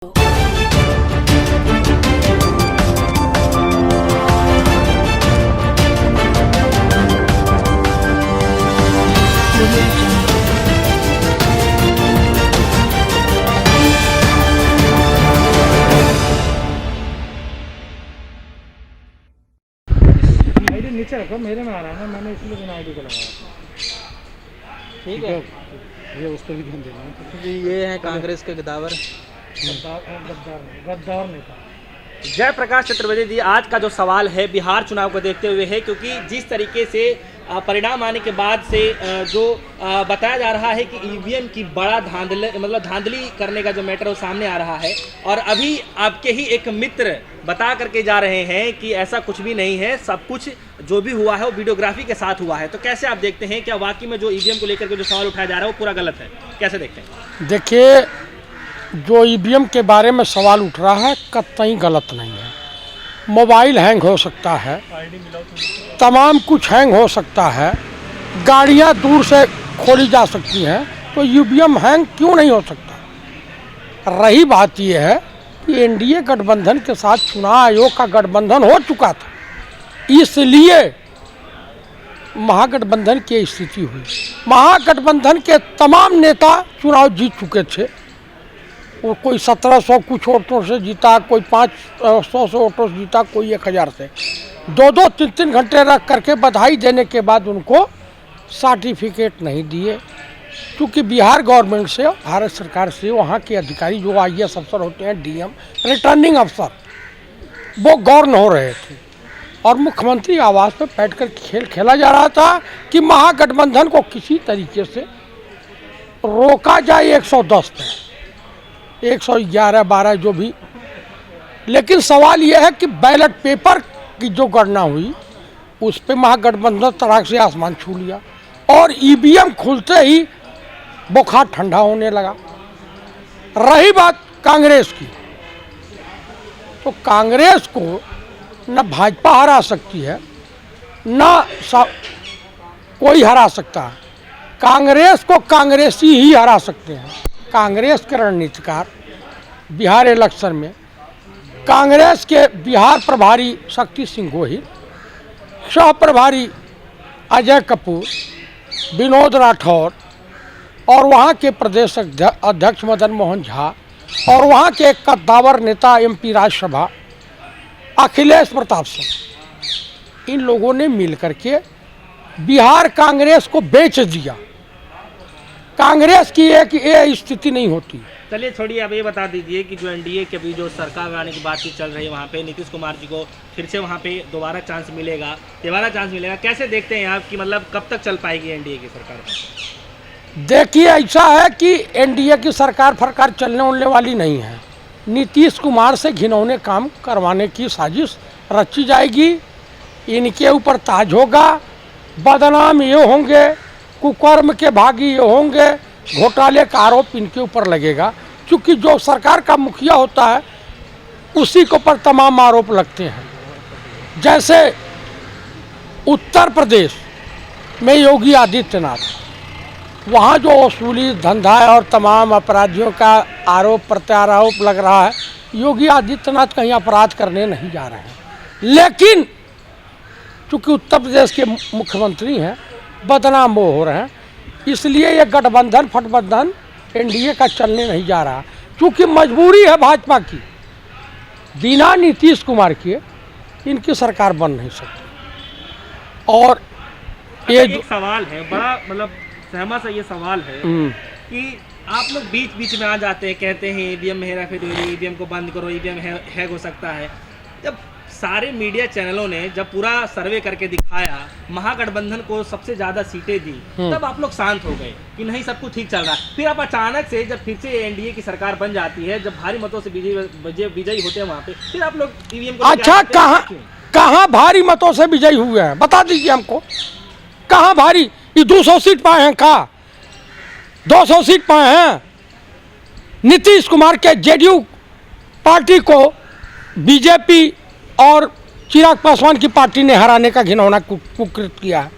ID नीचे रखो, मेरे में आ रहा है ना, मैंने इसलिए बिना आईडी को लगाया। ठीक है, ये उस पर भी ध्यान देना है। जी ये है कांग्रेस के गद्दावर गद्दार नेता। जयप्रकाश चतुर्वेदी जी, आज का जो सवाल है बिहार चुनाव को देखते हुए है, क्योंकि जिस तरीके से परिणाम आने के बाद से जो बताया जा रहा है कि ईवीएम की बड़ा धांधली करने का जो मैटर वो सामने आ रहा है, और अभी आपके ही एक मित्र बता करके जा रहे हैं कि ऐसा कुछ भी नहीं है, सब कुछ जो भी हुआ है वो वीडियोग्राफी के साथ हुआ है। तो कैसे आप देखते हैं, क्या वाकई में जो ईवीएम को लेकर के जो सवाल उठाया जा रहा है वो पूरा गलत है? कैसे देखते हैं? देखिए, जो ईवीएम के बारे में सवाल उठ रहा है कतई गलत नहीं है। मोबाइल हैंग हो सकता है, तमाम कुछ हैंग हो सकता है, गाड़ियां दूर से खोली जा सकती हैं, तो ईवीएम हैंग क्यों नहीं हो सकता? रही बात यह है कि एनडीए गठबंधन के साथ चुनाव आयोग का गठबंधन हो चुका था, इसलिए महागठबंधन की स्थिति हुई। महागठबंधन के तमाम नेता चुनाव जीत चुके थे, वो कोई 1700 कुछ वोटों से जीता, कोई 500 वोटों से जीता, कोई 1000 से। 2-2, 3-3 घंटे रख करके बधाई देने के बाद उनको सर्टिफिकेट नहीं दिए, क्योंकि बिहार गवर्नमेंट से, भारत सरकार से वहाँ के अधिकारी जो आईएएस अफसर होते हैं, डीएम रिटर्निंग अफसर, वो गौर न हो रहे थे, और मुख्यमंत्री आवास पे बैठकर खेल खेला जा रहा था कि महागठबंधन को किसी तरीके से रोका जाए 110 पे, 111-12 जो भी। लेकिन सवाल यह है कि बैलेट पेपर की जो गणना हुई उस पे महागठबंधन तड़ाक से आसमान छू लिया, और ईवीएम खुलते ही बुखार ठंडा होने लगा। रही बात कांग्रेस की, तो कांग्रेस को न भाजपा हरा सकती है, न कोई हरा सकता है। कांग्रेस को कांग्रेसी ही हरा सकते हैं। कांग्रेस के रणनीतिकार बिहार इलेक्शन में, कांग्रेस के बिहार प्रभारी शक्ति सिंह गोहिल, सह प्रभारी अजय कपूर, विनोद राठौर, और वहाँ के प्रदेश अध्यक्ष मदन मोहन झा, और वहाँ के एक कद्दावर नेता एमपी राज्यसभा अखिलेश प्रताप सिंह, इन लोगों ने मिलकर के बिहार कांग्रेस को बेच दिया। कांग्रेस की एक ये स्थिति नहीं होती। चलिए छोड़िए, आप ये बता दीजिए कि जो एनडीए के भी जो सरकार आने की बातचीत चल रही है, वहाँ पे नीतीश कुमार जी को फिर से वहाँ पे दोबारा चांस मिलेगा, कैसे देखते हैं आप कि मतलब कब तक चल पाएगी एनडीए की सरकार? देखिए, ऐसा है कि एनडीए की सरकार चलने उलने वाली नहीं है। नीतीश कुमार से घिनौने काम करवाने की साजिश रची जाएगी, इनके ऊपर ताज होगा, बदनाम ये होंगे, कुकर्म के भागी ये होंगे, घोटाले का आरोप इनके ऊपर लगेगा, क्योंकि जो सरकार का मुखिया होता है उसी के ऊपर तमाम आरोप लगते हैं। जैसे उत्तर प्रदेश में योगी आदित्यनाथ, वहाँ जो वसूली धंधा है और तमाम अपराधियों का आरोप प्रत्यारोप लग रहा है, योगी आदित्यनाथ कहीं अपराध करने नहीं जा रहे हैं, लेकिन चूँकि उत्तर प्रदेश के मुख्यमंत्री हैं, बदनाम वो हो रहे हैं, इसलिए ये गठबंधन एनडीए का चलने नहीं जा रहा, क्योंकि मजबूरी है भाजपा की, बिना नीतीश कुमार के इनकी सरकार बन नहीं सकती। और ये एक सवाल है बड़ा, मतलब सहमत से ये सवाल है कि आप लोग बीच बीच में आ जाते हैं, कहते हैं ईवीएम में हेरा फेरी, ईवीएम को बंद करो, ईवीएम हैक हो सकता है। जब सारे मीडिया चैनलों ने जब पूरा सर्वे करके दिखाया, महागठबंधन को सबसे ज्यादा सीटें दी, तब आप लोग शांत हो गए कि नहीं सब कुछ ठीक चल रहा है। फिर आप अचानक से जब फिर से एनडीए की सरकार बन जाती है, जब भारी मतों से विजयी होते हैं वहाँ पे, फिर आप लोग ईवीएम को अच्छा कहाँ भारी मतों से विजयी हुए हैं, बता दीजिए हमको। कहाँ भारी? ये 200 सीट पाए हैं, कहाँ 200 सीट पाए हैं? नीतीश कुमार के जेडीयू पार्टी को बीजेपी और चिराग पासवान की पार्टी ने हराने का घिनौना कुकृत किया है।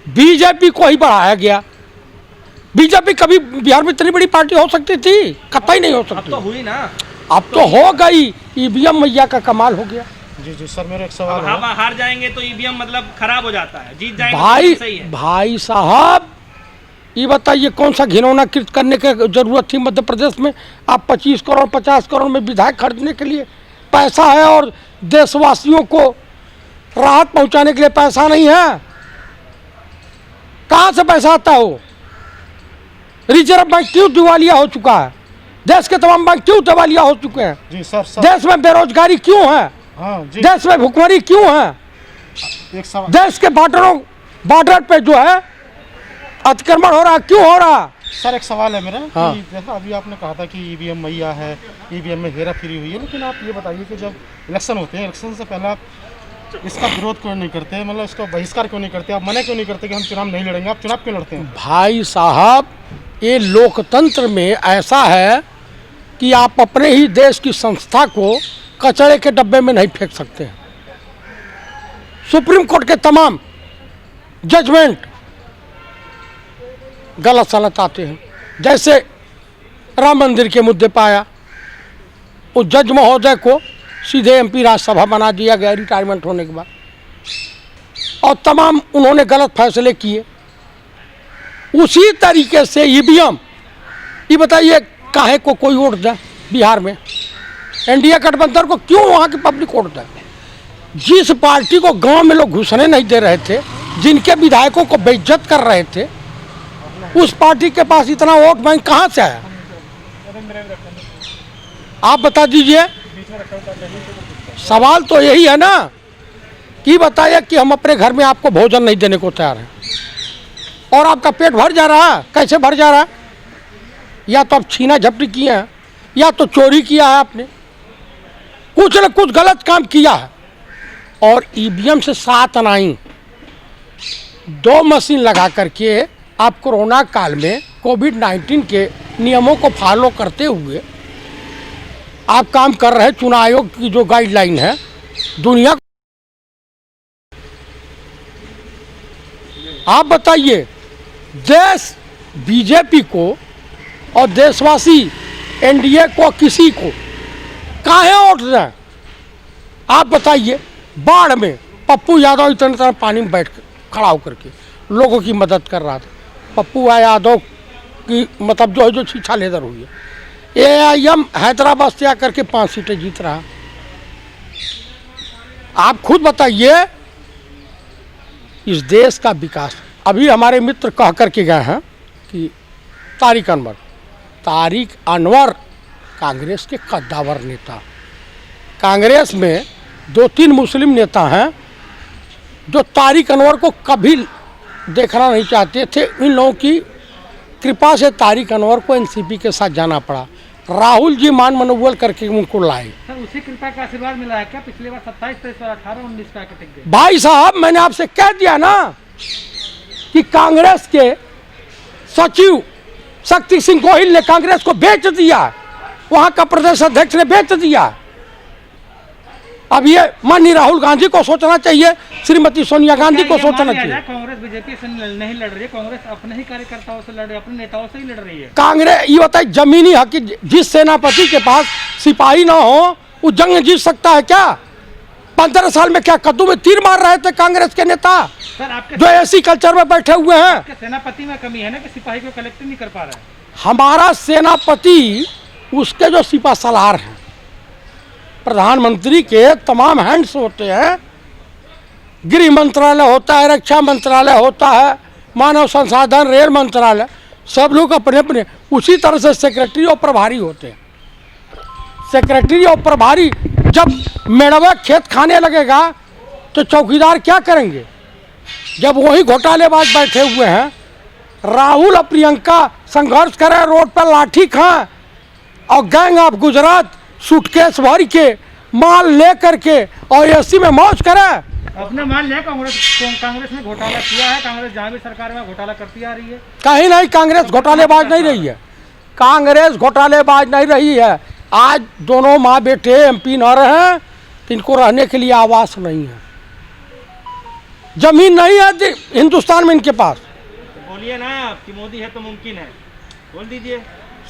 बीजेपी को ही बढ़ाया गया, बीजेपी कभी बिहार में इतनी बड़ी पार्टी हो सकती थी? कतई नहीं हो अब सकती। तो हुई ना। अब तो हो गई। ईवीएम मैया का कमाल हो गया। जी जी सर, मेरा एक सवाल अब है। हम हार जाएंगे तो ईवीएम मतलब खराब हो जाता है, जीत जाएंगे भाई तो सही है। भाई साहब, ये बताइए कौन सा घिनौना कृत करने की जरूरत थी मध्य प्रदेश में? आप 25 करोड़ 50 करोड़ में विधायक खरीदने के लिए पैसा है और देशवासियों को राहत पहुंचाने के लिए पैसा नहीं है। कहां से पैसा आता है? वो रिजर्व बैंक क्यों दिवालिया हो चुका है? देश के तमाम बैंक क्यों दिवालिया हो चुके हैं? जी सर सर। देश में बेरोजगारी क्यों है? हाँ जी। देश में भुखमरी क्यों है? एक सवाल देश के बॉर्डर पे जो है अतिक्रमण हो रहा, क्यों हो रहा? सर, एक सवाल है मेरा हाँ। कि जैसा अभी आपने कहा था कि ईवीएम मैया है, ईवीएम में हेरा फेरी हुई है, लेकिन आप ये बताइए कि जब इलेक्शन होते हैं, इलेक्शन से पहले आप इसका विरोध क्यों नहीं करते? मतलब इसका बहिष्कार क्यों नहीं करते? आप मना क्यों नहीं करते कि हम चुनाव नहीं लड़ेंगे? आप चुनाव क्यों लड़ते हैं? भाई साहब, ये लोकतंत्र में ऐसा है कि आप अपने ही देश की संस्था को कचरे के डब्बे में नहीं फेंक सकते हैं। सुप्रीम कोर्ट के तमाम जजमेंट गलत सलत आते हैं। जैसे राम मंदिर के मुद्दे पर आया, उस जज महोदय को सीधे एमपी राज्यसभा बना दिया गया रिटायरमेंट होने के बाद, और तमाम उन्होंने गलत फैसले किए। उसी तरीके से ईवीएम, ये बताइए काहे को कोई वोट दे बिहार में? एनडीए गठबंधन को क्यों वहाँ की पब्लिक वोट दे? जिस पार्टी को गांव में लोग घुसने नहीं दे रहे थे, जिनके विधायकों को बेइज्जत कर रहे थे, उस पार्टी के पास इतना वोट बैंक कहाँ से आया? आप बता दीजिए। सवाल तो यही है ना कि बताइए कि हम अपने घर में आपको भोजन नहीं देने को तैयार हैं और आपका पेट भर जा रहा है। कैसे भर जा रहा है? या तो आप छीना झपटी किए हैं, या तो चोरी किया है आपने, कुछ न कुछ गलत काम किया है। और ईवीएम से 7 अनाई 2 मशीन लगा करके आप कोरोना काल में कोविड-19 के नियमों को फॉलो करते हुए आप काम कर रहे हैं। चुनाव आयोग की जो गाइडलाइन है दुनिया, आप बताइए, देश बीजेपी को और देशवासी एनडीए को किसी को काहे वोट दें? आप बताइए। बाढ़ में पप्पू यादव इतना पानी में बैठ खड़ा होकर के लोगों की मदद कर रहा था। पप्पू यादव की मतलब जो है जो छीछा लेदर हुई है। AIM हैदराबाद से आकर के 5 सीटें जीत रहा। आप खुद बताइए, इस देश का विकास। अभी हमारे मित्र कह करके गए हैं कि तारिक अनवर कांग्रेस के कद्दावर नेता। कांग्रेस में 2-3 मुस्लिम नेता हैं जो तारिक अनवर को कभी देखना नहीं चाहते थे। इन लोगों की कृपा से तारिक अनवर को एनसीपी के साथ जाना पड़ा। राहुल जी मान मनोबल करके उनको लाए। सर, उसी कृपा का आशीर्वाद मिला है क्या? पिछली बार 27, 23, 18, 19 का टिक गए। भाई साहब, मैंने आपसे कह दिया ना कि कांग्रेस के सचिव शक्ति सिंह गोहिल ने कांग्रेस को बेच दिया, वहां का प्रदेश अध्यक्ष ने बेच दिया। अब ये माननीय राहुल गांधी को सोचना चाहिए, श्रीमती सोनिया गांधी को सोचना चाहिए। कांग्रेस बीजेपी से नहीं लड़ रही है, कांग्रेस अपने ही कार्यकर्ताओं से लड़ रही है, अपने नेताओं से ही लड़ रही है। कांग्रेस ये बताइए, जमीनी हक, जिस सेनापति के पास सिपाही ना हो वो जंग जीत सकता है क्या? 15 साल में क्या कद्दू में तीर मार रहे थे कांग्रेस के नेता सर? आपके जो ऐसी कल्चर में बैठे हुए हैं। सेनापति में कमी है ना कि सिपाही को कलेक्ट नहीं कर पा रहा है। हमारा सेनापति, उसके जो सिपा सलार हैं, प्रधानमंत्री के तमाम हैंड्स होते हैं। गृह मंत्रालय होता है, रक्षा मंत्रालय होता है, मानव संसाधन, रेल मंत्रालय, सब लोग अपने अपने। उसी तरह से सेक्रेटरी और प्रभारी होते हैं। सेक्रेटरी और प्रभारी जब मेड़वा खेत खाने लगेगा तो चौकीदार क्या करेंगे? जब वही घोटालेबाज बैठे हुए हैं, राहुल और प्रियंका संघर्ष करें, रोड पर लाठी खाएं और गैंग ऑफ गुजरात सूटकेस भर के माल ले करके और एसी में मौज करे। अपने मान लिया कांग्रेस ने घोटाला किया है। कांग्रेस जहाँ भी सरकार में घोटाला करती आ रही है। कहीं नहीं, कांग्रेस घोटालेबाज नहीं रही है। कांग्रेस घोटालेबाज नहीं रही है। आज दोनों माँ बेटे MP न रहे तो इनको रहने के लिए आवास नहीं है, जमीन नहीं है हिंदुस्तान में इनके पास। बोलिए ना आप कि मोदी है तो मुमकिन है, बोल दीजिए।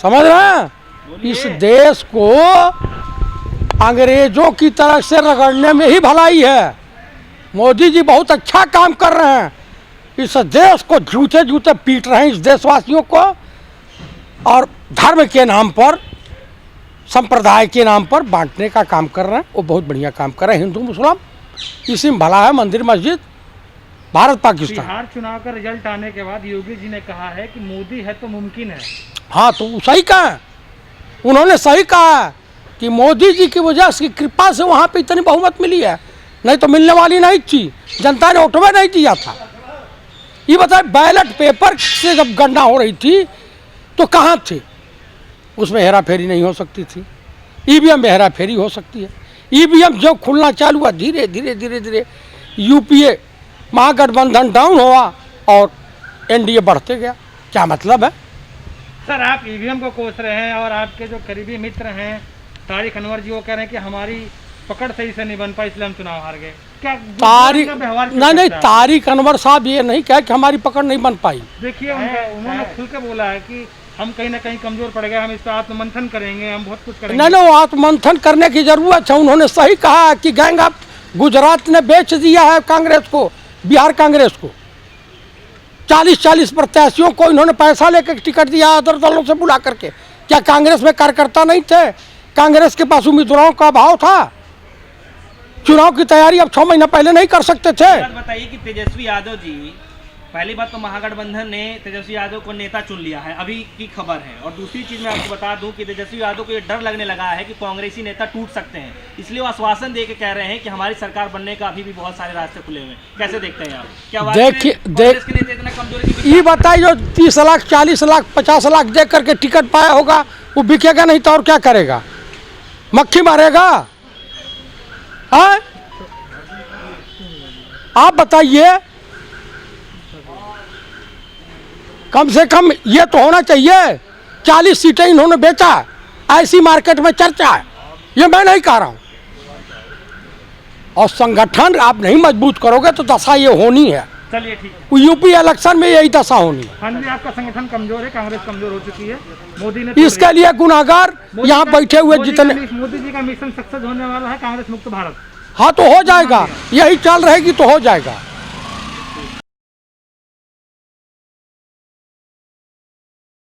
समझ रहे हैं? इस देश को अंग्रेजों की तरह से रगड़ने में ही भलाई है। मोदी जी बहुत अच्छा काम कर रहे हैं, इस देश को जूते जूते पीट रहे हैं, इस देशवासियों को, और धर्म के नाम पर, संप्रदाय के नाम पर बांटने का काम कर रहे हैं। वो बहुत बढ़िया काम कर रहे हैं। हिंदू मुसलमान इसी में भला है, मंदिर मस्जिद, भारत पाकिस्तान। बिहार चुनाव का रिजल्ट आने के बाद योगी जी ने कहा है कि मोदी है तो मुमकिन है। हाँ, तो वो सही कहा है, उन्होंने सही कहा है कि मोदी जी की वजह से, कृपा से वहाँ पे इतनी बहुमत मिली है, नहीं तो मिलने वाली नहीं थी। जनता ने वोटवे नहीं दिया था। ये बताए, बैलेट पेपर से जब गणना हो रही थी तो कहाँ थे? उसमें हेरा फेरी नहीं हो सकती थी। ईवीएम में हेरा फेरी हो सकती है। ईवीएम जब खुलना चालू हुआ, धीरे धीरे धीरे धीरे यूपीए महागठबंधन डाउन हुआ और एनडीए बढ़ते गया। क्या मतलब है? सर, आप ईवीएम को कोस रहे हैं और आपके जो करीबी मित्र हैं तारिक अनवर जी, वो कह रहे हैं कि हमारी पकड़ सही से नहीं बन पाई इसलिए हम चुनाव हार गए। क्या तारिक व्यवहार नहीं, तारिक अनवर साहब ये नहीं कहा कि हमारी पकड़ नहीं बन पाई। देखिए, उन्होंने खुल के बोला है कि हम कहीं ना कहीं कमजोर पड़ गए, हम इस पर आत्ममंथन करेंगे, हम बहुत कुछ करेंगे। नहीं, वो आत्ममंथन करने की जरूरत है। उन्होंने सही कहा कि गैंग ऑफ गुजरात ने बेच दिया है कांग्रेस को, बिहार कांग्रेस को। 40-40 प्रत्याशियों को इन्होंने पैसा लेकर टिकट दिया अदर दलों से बुला करके। क्या कांग्रेस में कार्यकर्ता नहीं थे? कांग्रेस के पास उम्मीदवारों का अभाव था? चुनाव की तैयारी अब 6 महीना पहले नहीं कर सकते थे? बात बताइए कि तेजस्वी यादव जी, पहली बात तो महागठबंधन ने तेजस्वी यादव को नेता चुन लिया है, अभी की खबर है। और दूसरी चीज मैं आपको बता दूं कि तेजस्वी यादव को ये डर लगने लगा है कि कांग्रेसी नेता टूट सकते हैं, इसलिए वो आश्वासन दे के कह रहे हैं कि हमारी सरकार बनने का अभी भी बहुत सारे रास्ते खुले हुए हैं। कैसे देखते हैं आप? क्या देखिए, कांग्रेस के नेता इतना कमजोरी की? ये बताइए, जो 30 लाख 40 लाख 50 लाख दे करके टिकट पाया होगा, वो बिकेगा नहीं तो और क्या करेगा? मक्खी मारेगा? हाँ, आप बताइए। कम से कम ये तो होना चाहिए। 40 सीटें इन्होंने बेचा, ऐसी मार्केट में चर्चा है। ये मैं नहीं कह रहा हूं। और संगठन आप नहीं मजबूत करोगे तो दशा ये होनी है। चलिए, ठीक है। यूपी इलेक्शन में यही दशा होनी है। हाँ जी, आपका संगठन कमजोर है, कांग्रेस कमजोर हो चुकी है। मोदी ने इसके लिए गुनाहगार यहाँ बैठे हुए जितने। मोदी जी का मिशन सक्सेस होने वाला है, कांग्रेस मुक्त भारत। हाँ, तो हो जाएगा, यही चल रहेगी तो हो जाएगा।